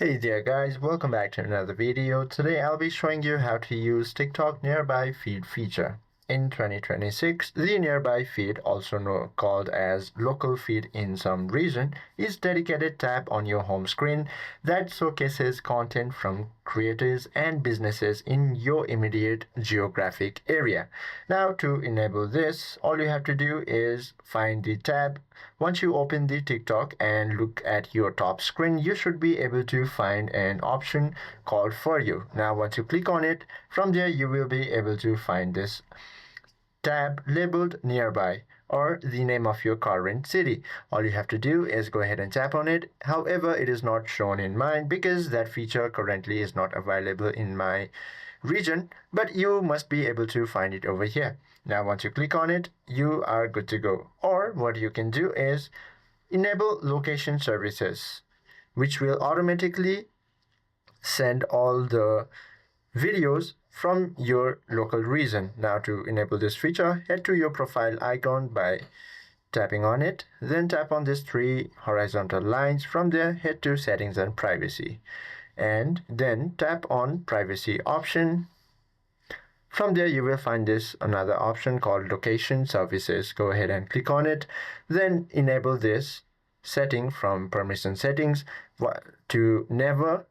Hey there guys, welcome back to another video. Today I'll be showing you how to use TikTok nearby feed feature. In 2026, the nearby feed, also called as local feed in some region, is dedicated tab on your home screen that showcases content from creators and businesses in your immediate geographic area. Now to enable this, all you have to do is find the tab. Once you open the TikTok and look at your top screen, you should be able to find an option called For You. Now once you click on it, from there you will be able to find this tab labeled nearby or the name of your current city. All you have to do is go ahead and tap on it. However, it is not shown in mine because that feature currently is not available in my region, but you must be able to find it over here. Now once you click on it, you are good to go. Or what you can do is enable location services, which will automatically send all the videos from your local region. Now to enable this feature, head to your profile icon by tapping on it, then tap on these three horizontal lines. From there, head to settings and privacy, and then tap on privacy option. From there you will find this another option called location services. Go ahead and click on it, then enable this setting from permission settings to never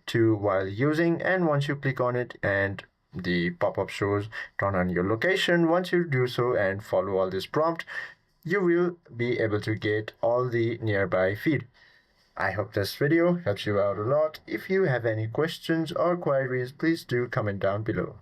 to while using, and once you click on it and the pop-up shows turn on your location. Once you do so and follow all this prompt, you will be able to get all the nearby feed. I hope this video helps you out a lot. If you have any questions or queries, please do comment down below.